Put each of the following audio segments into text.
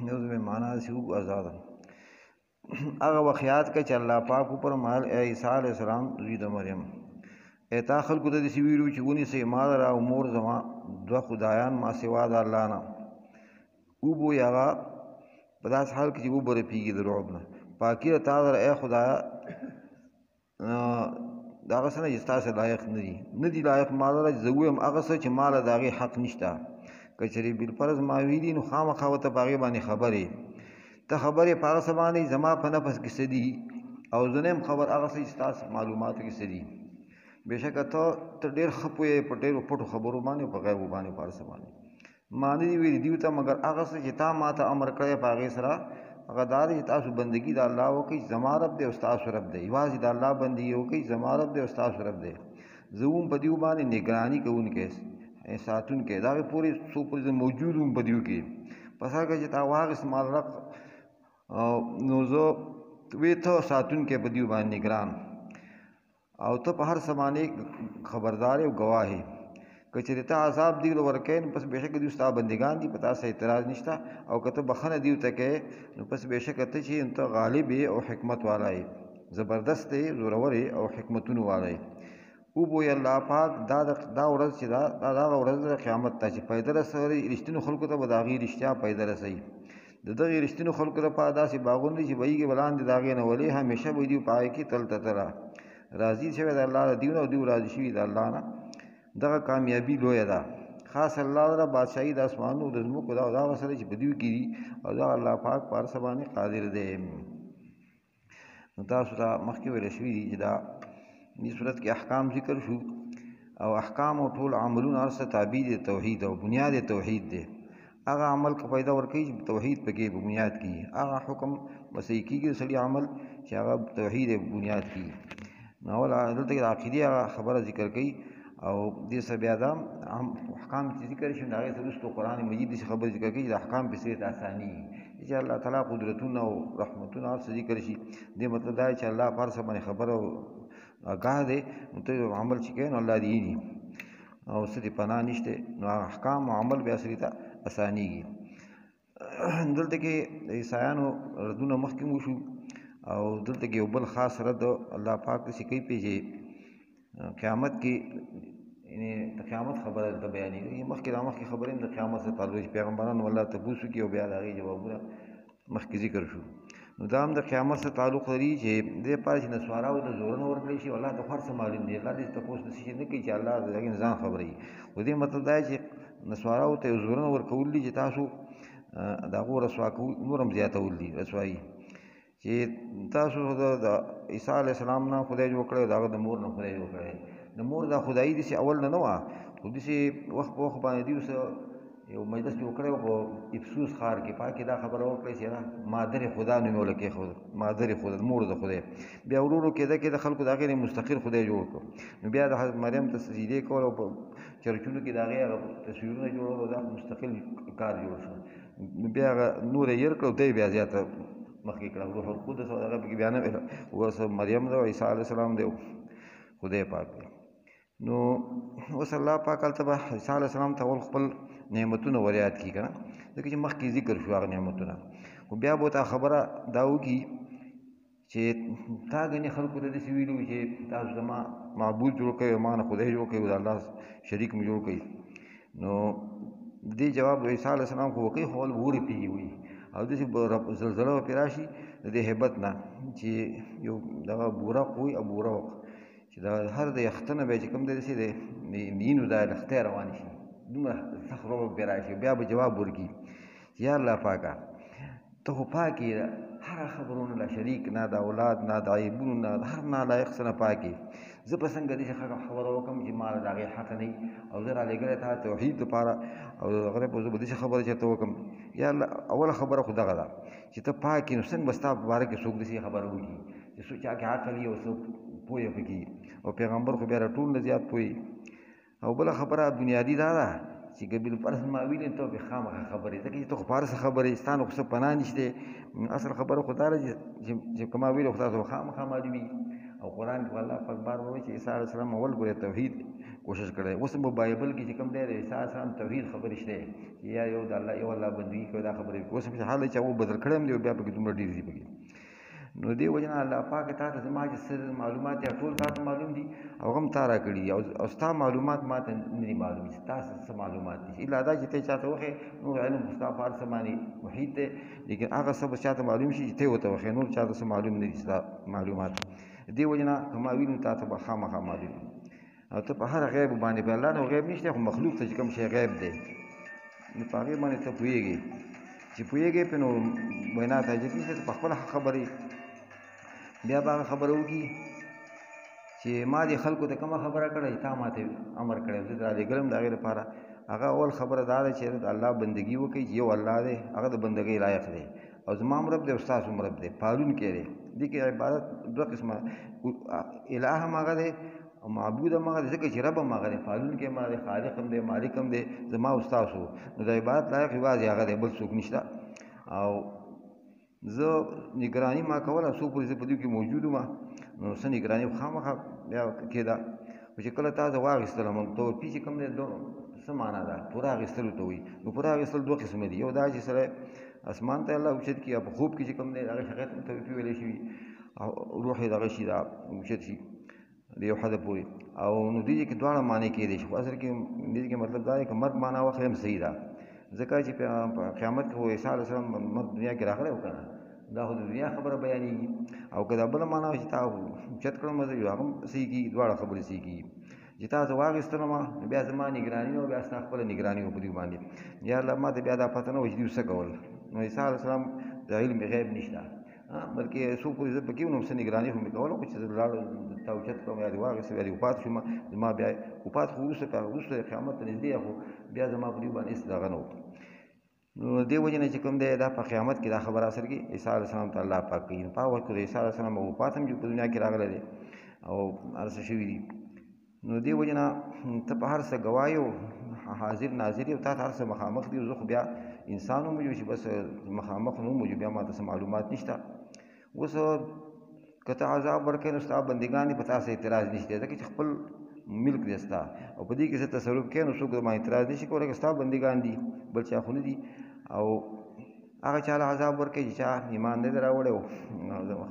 نو میں معنی سیو آزاد هغه واقعات کې چې الله پاک پر مال عیسی علیه السلام زوی د مریم اتا خلکو ته دې ویلو چې ونی سي مال را امور زما دوه خدایان ما سوا د الله نه او بو یغه په داس حال کې چې و بره پیږي د رعب نه پاکي تعالی ای خدایا دا غسنه چې تاسو لایق نه دي لایق مال را زویم هغه څه چې مال داغي حق نشته کچری بل فرض ما ویلی نو خامخا وته باغی باندې خبره ته خبره پاغه سبانه زما په نفس کې سدي او زنیم خبر هغه څه تاسو معلوماتو کې سدي بشک ته ډیر خپوي په ډیر پټو خبرو باندې په غیب باندې پارس باندې معنی ویل دیو ته مگر هغه څه چې تا ماته امر کړی پاغه سره هغه دار چې تاسو بندگی د الله وکي زما رب دې استاد رب دې یوازې د الله بندگی وکي زما رب دې استاد رب دې زوم په دیو باندې نگرانی کوونکې ساتون کې دا پوری سو پر موجودوم په دیو کې پس هغه چې تا واغ اسمال رق نو زه وی ته ساتون کې په دیو باندې نگران او ته په هر سمانه خبردار او گواه کچې ته عذاب دی ورکین پس بهشکه دی استاد بندگان دی پتا سه اعتراض نشتا او کته بخنه دیو ته کې نو پس بهشکه ته چې انت غالب او حکمت والای زبردست زورور او حکمتونو والای او بو الله پاک دا ورځ چې دا ورځ د قیامت ته چې پیدا رسوري رښتینو خلکو ته بداغي رښتیا پیدا رسي دغه رښتینو خلکو لپاره داسې باغونه چې وایي بلان دي داغې نه ولي همیشه وي دی پای کې تل تترا راضي شوی د الله دیونه او دی راضي شوی د الله نه دغه کامیابی لوی ده خاص الله تعالی بادشاہي د اسمانو د زمکو دا وسره چې بدیو کیږي او دا الله پاک پر سبانه قادر دی نو تاسو ته مخکې ویل شوی دي چې دا دې صورت کې احکام ذکر شو او احکام او ټول عملونه ارسه تابع دي توحید او بنیاد توحید دی هغه عمل کا پیدا ورکړي توحید پکې بنیاد کی هغه حکم وسې کیږي سړي عمل چې هغه توحید بنیاد کی نو ول دلته عقیده خبره ذکر کړي او دې سبیا دا احکام چې ذکر شي هغه سره قرآن مجید دې خبره ذکر کړي د احکام په صورت اساني چې الله تعالی قدرتونه او رحمتونه ارسه ذکر شي دې مطلب دا چې الله پر سبانه خبره آگاه دی نو ته عمل چې کوي نو الله دې دي او ستې پناه نشته نو احکام او عمل بیا سړي ته اسانيږي دلته کې عیسایانو ردونه مخکې مو شو او دلته کې یو بل خاص رد الله پاک څخه کوي پیږي قیامت کې یعنی د قیامت خبره د بیانې مخکې خبرې د قیامت سره تعلق پیغمبرانو الله ته پوښتنه کوي او بیا دا غي جوابونه مخکې ذکر شو نو دا هم د قیامت سره تعلق لري چې دې پاره چې نسوارا او د زورن ورکړي شي الله ته خرڅ معلوم دی الله دې تاسو د شي نه کوي چې الله دغه ځان خبري و دې مطلب دا چې نسوارا او ته زورن ورکول دي چې تاسو دا غو رسوا کو نورم زیاتول دي رسوایی چې تاسو د عیسی علی السلام نه خدای جوړ کړی دا د مور نه خدای جوړ کړی د مور دا خدای دې اول نه و خو دې وخت په وخت باندې دی یو مجلس جوړ کړی په افسوس خار کې پاکي دا خبره وکړي چې مادر خدا نه ولکه خو مادر خدا مور د خدای بیا ورونو کې د خلکو دا غیر مستقل خدای جوړ کړ نو بیا د حضرت مریم ته سجدي کول او چرچونو کې دا غیر تصویرونه جوړول دا مستقل کار جوړ شو بیا نور یې کړو دی بیا زیاته مخکې کړه روح القدس او هغه کې بیان ورسره مریم او عیسی علی السلام دی خدای پاک نو وصلی الله پاک التبه عیسی علی السلام ته خپل نعمتونه وريات کی کنه ځکه چې مخکې ذکر شو هغه نعمتونه خو بیا به تا خبره دا وکي چې تا غني خلکو ته دې ویلو چې تاسو زما معبود جوړ کړئ ما نه خدای جوړ کړئ او الله شریک مې جوړ کړئ نو دې جواب عیسی علیه السلام خو وکي خو ور پیږي وي او دې زلزلہ پیراشي د هیبت نه چې یو دغه بورا کوی او بورا چې دا هر د یختنه به چې کوم دې سي نینو دا اختیار روان شي دومره سخرو براشي بیا به جواب ورکي یا الله پاکه ته پاکي هر خبرونه لا شریک نه د اولاد نه د عیبونو نه هر نالایق سره پاکي زه په څنګه دې خبره وکم چې مال دغه حق نه او زه را لګره ته توحید لپاره او غره په دې خبره چته وکم یا الله اول خبره خدا غدا چې ته پاکي نو څنګه بستا مبارک څوک دې خبره وکي چې سوچا کې عقل یو څوک پوهه پکې او پیغمبر خو بیا ټول زیات پوي او بل خبره بنیادی دا ده چې قبل فرض ما ویل ته به خامخ خبره ځکه چې ته فرض خبره ستانو خو پناه نشته اصل خبره خدای چې کما ویل خدای خامخ معلومي او قران کې الله پاک بار وایي چې عیسی علیه السلام اول ګره توحید کوشش کړی. اوس په بایبل کې چې کوم دی د عیسی علیه السلام توحید خبرې شته چې یا یو د الله یو الله بندګي کوي دا خبرې اوس په حال چې هغه بدل کړی هم دی بیا پکې دومره ډېر دي پکې. نو دې وجه نه الله پاک تا ته زما چې څه معلومات یا ټول تا ته معلوم دي او هم تا راکړي دي او ستا معلومات ما ته نه دي معلوم چې تاسو څه معلومات دي الا دا چې ته چاته وښیې نور علم ستا په هر څه باندې محیط دی لیکن هغه څه به چاته معلوم شي چې ته ورته وښیې نور چاته څه معلوم نه دي ستا معلومات. دې وجه نه که ما وي نو تا ته به خامخا معلوم او ته په هر غیب باندې په الله نه غیب نشته خو مخلوق ته چې کوم شی غیب دی نو په هغې باندې ته پوهېږې چې پوهېږې پرې نو وینا ته حاجت نشته ته په خپله خبرې بیا به هغه خبره وکړي چې ما دې خلکو ته کومه خبره کړې تا ما ته امر کړی زه د رالېږلم د هغې لپاره هغه اول خبره دا ده چې د الله بندګي وکړئ چې یو الله دی هغه د بندګۍ لایق دی او زما هم رب دی او ستاسو هم رب دی پالونکی دی. دې کې عبادت دوه قسمه اله هم هغه دی او معبود هم هغه دی ځکه چې رب هم هغه دی پالونکی هم هغه دی خالق هم دی مالک هم دی زما او ستاسو نو د عبادت لایق یوازې هغه دی بل څوک نشته. او زه نگراني ما کوله څو پورې زه په دې کې موجود وم نو څه نگراني خامخا بیا کېده خو چې کله تا زه واخېستلم توپي چې کوم دی څه معنا ده پوره اخېستلو ته وایي نو پوره اخېستل دوه قسمه دي یو دا چې سړی اسمان ته الله اوچت کړي په خوب کې چې کوم دی هغه هغې ته توپي ویلی شوي او روح یې دغه شي دا اوچت شي د یو حده پورې او نو دې کې دواړه معنی کېدی شي خو اصل کې دې کې مطلب دا دی که مرګ معنا واخلې هم صحیح ده ځکه چې په قیامت کې خو عیسی علیه السلام مرګ دنیا کې راغلی و که نه دا خو د دنیا خبره بیانېږي او که دا بله معنا چې تا اوچت کړم زه هغه هم صحیح کېږي دواړه خبرې صحیح کېږي چې تا زه واخېستلم بیا زما نګراني نه وه بیا ستا خپله نګراني وه په دوی باندې یا الله ما ته بیا دا پته نه وه چې دوی څه کول نو عیسی علیه السلام د علم غیب نشته بلکې څو پورې زه پکې وم څه نګراني خو مې کوله خو چې زه لاړم تا اوچت کړم یا دې واخېستم یا دې وفات شوم زما بیا وفات خو وروسته د قیامت ته نږدې خو بیا زما په دوی باندې هېڅ دغه نه و. نو دې وجې نه چې کوم دی دا په قیامت کې دا خبره اثر کې عیسی علیه السلام ته الله پاک کوي په هغه وخت کې د عیسی علیه السلام وفات هم په دنیا کې راغلی دی او هر څه شوي دي. نو دې وجې نه ته په هر څه ګواه او حاضر ناظر یې او تا ته هر څه مخامخ دي زه خو بیا انسان وموجو چې بس مخامخ نه وموجو بیا ما ته څه معلومات نشته. اوس که ته عذاب ورکوې نو ستا بندګان دي په تا څه اعتراض نشته ځکه چې خپل ملک دی ستا او په دې کې څه تصرف کوې نو څوک د ما اعتراض نشي کولی که ستا بندګان دي بل چا خو نه دي. او هغه چا له عذاب ورکوي چې چا ایمان نه دی راوړی او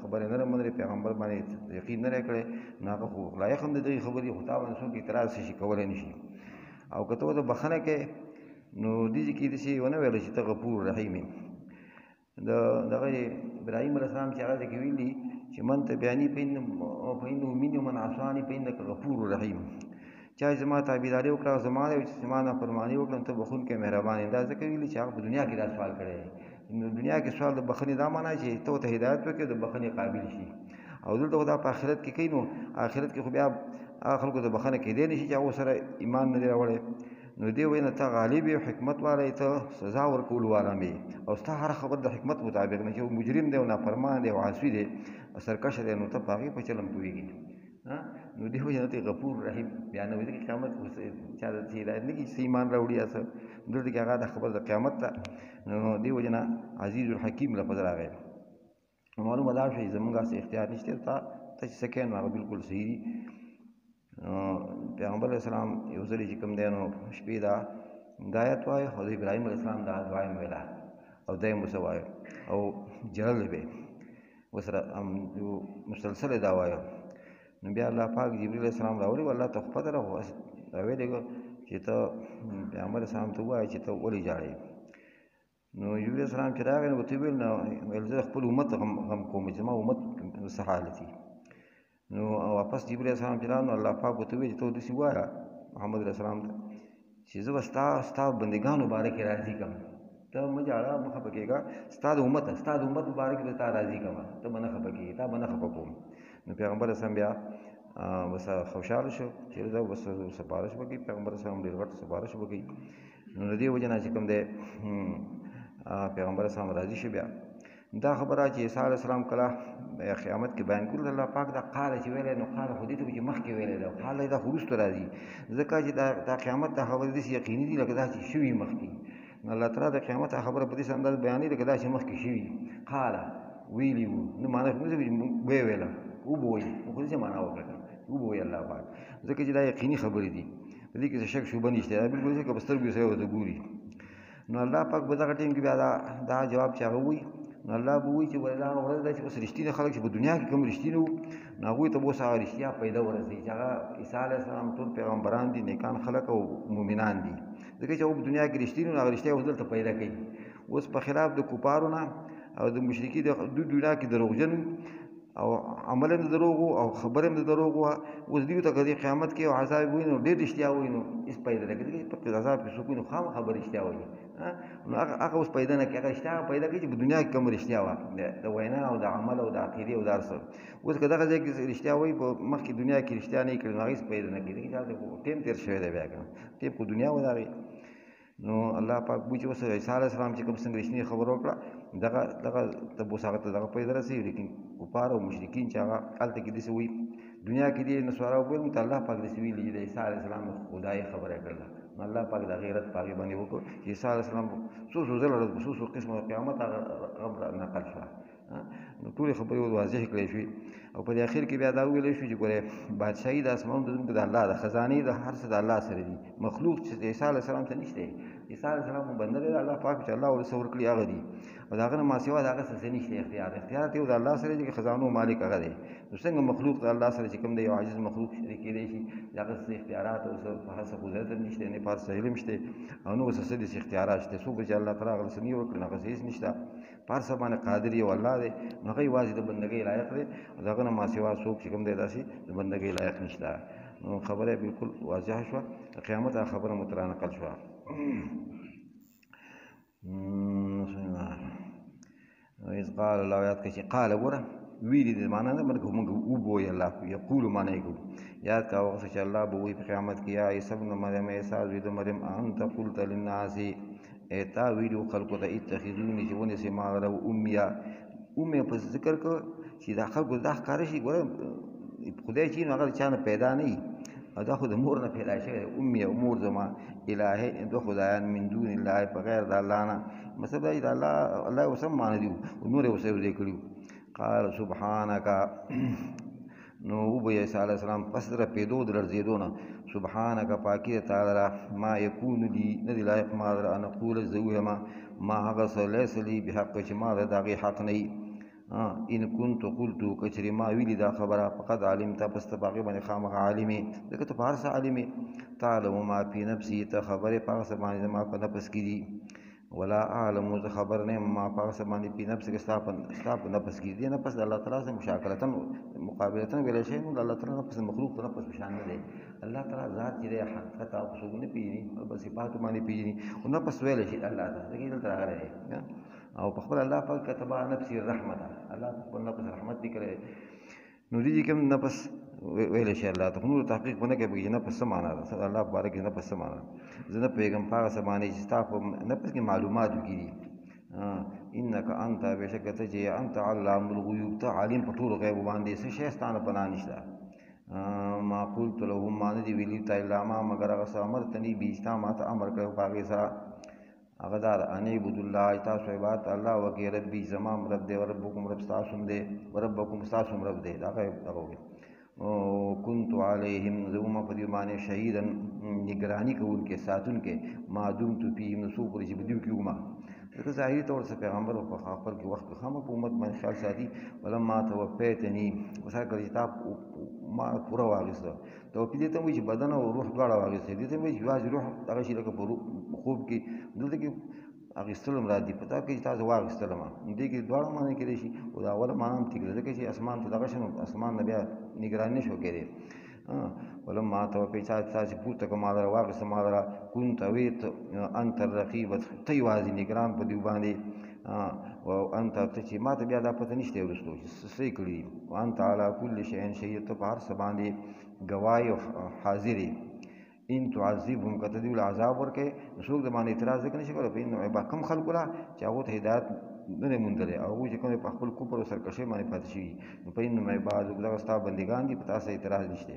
خبرې نه دی منلې پیغمبر باندې یقین نه دی کړی نو هغه خو لایق هم د دغې خبرې خو تا باندې څوک اعتراض شي کولی نه شي. او که ته ورته بخښنه کوې نو دې کې داسې ونه ویله چې ته غفور رحیم یې دغه ابراهیم علیه السلام چې هغه ځای کې ویلي چې من تبعنی فإنه مني ومن عصاني فإنك غفور رحیم چا زما تابعداري وکړه او زما زما نافرماني وکړه ته بخونکی مهربان یې دا ځکه ویلي چې هغه په دنیا کې دا سوال کړی نو دنیا کې سوال د بخښنې دا معنا چې ته ورته هدایت وکړې د بخښنې قابل شي او دلته خو دا په آخرت کې کوي نو آخرت کې خو بیا هغه خلکو ته بخښنه کېدی نه شي چې هغو سره ایمان نه دی راوړی نو دې وایي نه ته غالب یې حکمت والی ته سزا ورکولو والا مې او ستا هر خبر د حکمت مطابق نه چې مجرم دی او نافرمان دی او عاصي دی او سرکشه دی نو ته په هغې په چلم پوهېږي نو دې وجه نه ته غفور رحیم بیا نه وایي ځکه قیامت چا ته هدایت نه کړي چې ایمان راوړي یا څه دلته کې هغه د خبر د قیامت ته نو دې وجه نه عزیز الحکیم لفظ راغی. معلومه دا شوي زمونږ هسې اختیار نشته ته چې څه کوې نو هغه بلکل صحیح دي. پیغمبر علیه السلام یو ځلې چې کوم دی نو شپې دا آیت وایه او د ابراهیم علیه السلام دا دعا یې ویله او دا یې ورسه وایه او جړلی به یې ورسره مسلسله دا وایه نو بیا الله پاک جبریل علیه السلام راولي والله ته خو پته ده خو راویلېږه چې ته پیغمبر علیه السلام ته ووایه چې ته ولې ژاړې نو جبریل علیه السلام چې راغی نو ورته ویل نه ویل زه خپل امت غم کوم چې زما امت څه حالت وي نو واپس جبریل علیه السلام چې راغی نو الله پاک ورته وویل چې ته داسې ووایه محمد علیه السلام ته چې زه به ستا بندګانو باره کې راضي کړم ته مه ژاړه مه خفه کېږه ستا د امت باره کې به تا راضي کړم ته به نه خفه کېږې تا به نه خفه کوم. نو پیغمبر اسلام بیا بس خوشحاله شو چې دا بس سپارښت وکړي پیغمبر اسلام ډېر غټ سپارښت وکړي نو د دې وجه نه چې کوم دی پیغمبر اسلام راضي شو. بیا دا خبره چې عیسی علیه السلام کله قیامت کې بیان کړل الله پاک دا قاله چې ویلی نو قاله خو دې ته چې مخکې ویلی ده قاله دا خو وروسته راځي ځکه چې دا قیامت دا خبرې داسې یقیني دي لکه دا چې شوي مخکې نو الله تعالی د قیامت خبره په داسې انداز بیانوي لکه دا چې مخکې شوي قاله ویلي وو نو معنا خو نه چې ویې ویله وبوي خو داسې معنا وکړه وبوي الله پاک ځکه چې دا یقیني خبرې دي دې کې څه شک شوبه نشته دا بالکل چې په سترګو سره ورته ګوري نو الله پاک به دغه ټیم کې بیا دا جواب چې هغه وایي نو الله به وایي چې ولې هغه ورځ ده چې اوس رښتیني خلک چې په دنیا کې کوم رښتیني وو نو هغوی ته به اوس هغه رښتیا پیدا ورسوي چې هغه عیسی علیه السلام ټول پیغمبران دي نیکان خلک او مؤمنان دي ځکه چې هغه په دنیا کې رښتیني وو هغه رښتیا اوس دلته پیدا کوي اوس په خلاف د کفارو نه او د مشرکي د دنیا کې دروغجن او عمل هم د دروغ او خبر هم د دروغ وه اوس دوی ته که د قیامت کې او عذاب وي نو ډېر رښتیا وایي نو هېڅ پیدا نه کوي په عذاب کې څوک وي نو خامخا به رښتیا وایي نو هغه اوس پیدا نه کوي هغه رښتیا پیدا کوي چې په دنیا کې کوم رښتیا وه د وینا او د عمل او د عقیدې او د هر څه اوس که دغه ځای کې رښتیا وایي په مخکې دنیا کې رښتیا نه یې کړي نو هغه هېڅ پیدا نه کوي ځکه چې هلته ټیم تېر شوی دی بیا که ټیم خو دنیا وه د هغې نو الله پاک وایي چې اوس عیسی علیه السلام چې کوم څنګه رښتینې خبره وکړه دغه ته اوس هغه ته دغه پیدا رسېږي لیکن کفار او مشرکین چې هغه هلته کې داسې وایي دنیا کې دې نسوارا وویل ته الله پاک داسې ویلي چې د عیسی علیه السلام خدایي خبره کړله نو الله پاک د غیرت په هغې باندې وکړو چې عیسی علیه السلام څو ځله څو قسمه قیامت هغه نقل شوه نو ټولې خبرې واضح کړی شوې او په دې اخر کې بیا دا وویلی شو چې ګورې بادشاهي د اسمانونو د الله د خزانې د هر څه د الله سره دي مخلوق چې عیسی علیه السلام ته نشته عیسی علیه السلام مو بنده دی د الله پاک چې الله ورته څه ورکړي هغه دي او د هغه نه ماسوا د هغه څه نشته اختیار ته د الله سره چې خزانو مالک هغه دی نو څنګه مخلوق د الله سره چې کوم دی یو عاجز مخلوق شریک کېدی شي دغه څه اختیارات او څه په هڅه قدرت نشته نه پار سهیل نشته او نو څه دي اختیارات شته څوک چې الله تعالی هغه څه نه ورکړي هغه هیڅ نشته پار سبانه قادر یو الله دی نو هغه یوازې د بندګۍ لایق دی او دغه نه ماسوا څوک چې کوم دی داسې د بندګۍ لایق نشته نو خبره بالکل واضح شوه قیامت خبره مترانقل شوه وإذ قال الله یاد کړي چې قال ګوره ویلي دي معنا نه مرګ موږ وبوي الله یقول معنا یې یاد کا وخت چې الله به وي په قیامت کې یا عیسی ابن مریم عیسی زوی د مریم انت قلت للناس ایتا ویډیو خلکو ته اتخذوني چې ونیسي ما غره امیا امیا په ذکر کو چې دا خلکو دا ښکار شي ګوره خدای چې نو هغه چا نه پیدا نه وي او دا خو د مور نه پیدا شوی امي او مور زما الهي دو خدایان من دون الله په غیر د الله نه مطلب دا چې الله وسم معنی دي نور یې وسه دې کړیو قال سبحانك نو وبه عیسی علیه السلام پس در پیدو د لړزېدو نه سبحانك پاکي تعالی ما یکون لي نه دی لایق ما در ان اقول زوهما ما هغه څه لیس لي بحق چې ما د هغې حق نه وي ان كنت قلت کچری ما ویلی دا خبره فقد علمت پس ته باغې باندې خامخ عالمې ځکه ته په هر څه عالمې تعلم ما فی نفسي ته خبرې په هغه څه باندې زما په نفس کې دي ولا اعلم زه خبر نه یم ما په هغه څه باندې په نفس کې ستا په نفس کې دي نفس د الله تعالی سره مشاکلتا مقابلتا ویلی شی نو د الله تعالی نفس مخلوق ته نفس په شان نه دی الله تعالی ذات چې دی حقیقت او څوک نه پېژني په صفاتو باندې پېژني او نفس ویلی شي الله ته ځکه دلته راغلی دی او په خپل الله پاک کتبه نفسي رحمت الله په خپل نفس رحمت دي کړی نو دې کوم نفس ویلی شي الله ته خو نور تحقیق ونه کوي چې نفس څه معنا ده الله مبارک نفس څه معنا زه نه پوهېږم په هغه څه باندې چې ستا په نفس کې معلوماتو کې دي انک انت بېشکه ته چې انت علام الغیوب ته عالم په ټولو غیبو باندې څه شی ستا نه پناه نشته ما قلت لهم ما نه دي ویلي ته الا ما مګر هغه څه امرتني به ستا ما ته امر کړی په هغې سره هغه دا ان اعبدوا الله تاسو عبادت الله وکړئ ربي زما رب دی وربکم رب ستاسو هم دی وربکم ستاسو هم رب دی دغه وکړئ كنت عليهم زوما په دې باندې شهیدا نگرانی کوونکې ساتونکې ما دمت فيهم نو څو پورې چې په دې کې وم ځکه ظاهري طور څه پیغمبر په خپل کې وخت خامه په امت باندې خیال ساتي ولما توفیتني اوس هغه کتاب ما پوره واغسته توفیق دې ته وایي چې بدن او روح دواړه واغسته دې ته وایي چې یوازې روح دغه شي لکه په خوب کې دلته کې اخیستل مراد دي پتا کې چې تاسو واغستل ما دې کې دواړه معنی کېدای شي او دا اوله معنی هم ټیک ده ځکه چې اسمان ته دغه شنو اسمان نه بیا نگراني نشو کېدی ولما توفیت تاسو پورته کومه دا واغسته ما دا كنت ویت انت الرقیب ته یوازې نگران په دې باندې او انت ته چې ما ته بیا دا پته نشته ورستو چې څه کړی وانت علی کل شیء شهید ته په هر څه باندې گواهی او حاضری ان تعذبهم کته دی عذاب ورکه څوک د باندې اعتراض نه شي کولای په نو با کم خلق لا چې هغه ته هدایت نه دی موندلی او هغوی چې کوم په خپل کفر او سرکشۍ باندې پاتې شوي نو فإنهم عبادک دغه ستا بندګان دي په تا څه اعتراض نشته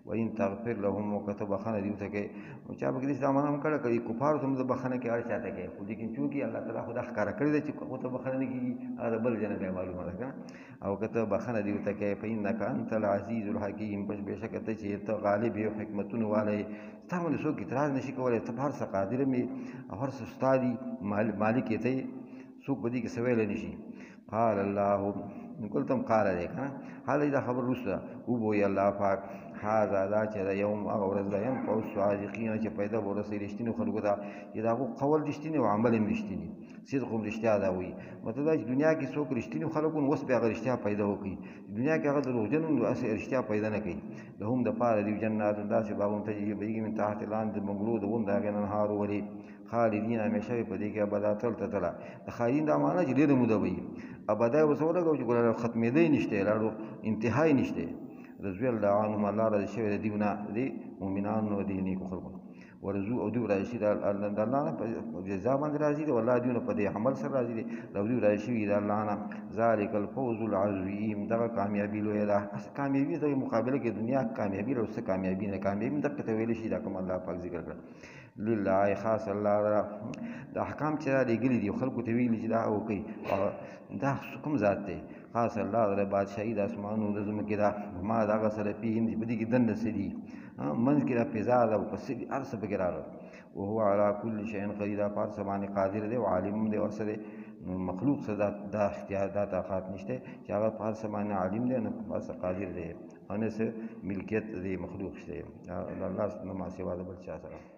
وإن تغفر لهم او که ته بخښنه دې ورته کوې نو چا پکې داسې دا معنا هم کړې کړي کفارو ته هم د بخښنه کې هر چاته کوي خو لیکن چونکې الله تعالی خو دا ښکاره کړې ده چې هغو ته بخښنه نه کېږي هغه د بل جنه بیا معلومه ده که نه او که ته بخښنه دې ورته کوې فإنک انت العزیز الحکیم پس بېشکه ته چې ته غالب یې او حکمتونو والی ستا باندې څوک اعتراض نشي کولی ته په هر څه قادر یې او هر څه ستا دي مالک یې ته یې څوک په دې کې څه ویلی نشي قال الله قلت هم قال دی که نه حالا دا خبر وروسته وبویي الله پاک هذا دا چې دا یوم هغه ورځ ده ینفع الصادقین چې پیدا به ورسوي رښتینو خلکو ته چې د هغو قول رښتینی او عمل هم رښتینی صدق هم رښتیا دا وایي مطلب دا چې دنیا کې څوک رښتینو خلکو نو اوس بیا هغه رښتیا پیدا وکړي دنیا کې هغه دروغجن نو هسې رښتیا پیدا نه کوي لهم دپاره دي جنات داسې باغونه تجري بهیږي من تحت لاندې د بنګلو د ون د هغې نه انهار ولي خالدین همیشه وي په دې کې ابدا تل ته تله د خالدین دا معنا چې ډېره موده به وي ابدا یې ورڅه ولګوو چې ګوره ختمېدی نشته لاړو انتهای نشته رضی الله عنهم الله راضي شوی د دیونه د مؤمنانو د نیکو خلکو ورزو او دوی راضي شي د الله نه په جزا باندې راضي دي والله دیونه په دې عمل سره راضي دي او دوی راضي شوي د الله نه ذلک الفوز العظیم دغه کامیابي لویه ده کامیابي دغه مقابله کې دنیا کامیابي او څه کامیابي نه کامیابي دغه ته ویلی شي دا کوم الله پاک ذکر کړ لله خاص الله د احکام چې را لېږلي دي خلکو ته ویلي چې دا وکړي دا کوم ذات دی خاص الله د بادشاهي د اسمانو د ځمکې ده ما د هغه سره فیهم چې په دې کې دنده څه دي منځ کې دا فضا ده او څه دي هر څه پکې راغله وهو على كل شیء قدیر دا په هر څه باندې قادر دی او عالم دی ورسه دی مخلوق څه دا اختیار دا طاقت نشته چې هغه په هر څه باندې عالم دی نه په هر څه قادر دی او نه څه ملکیت دی مخلوق شته الله نه ما سوا د بل چا سره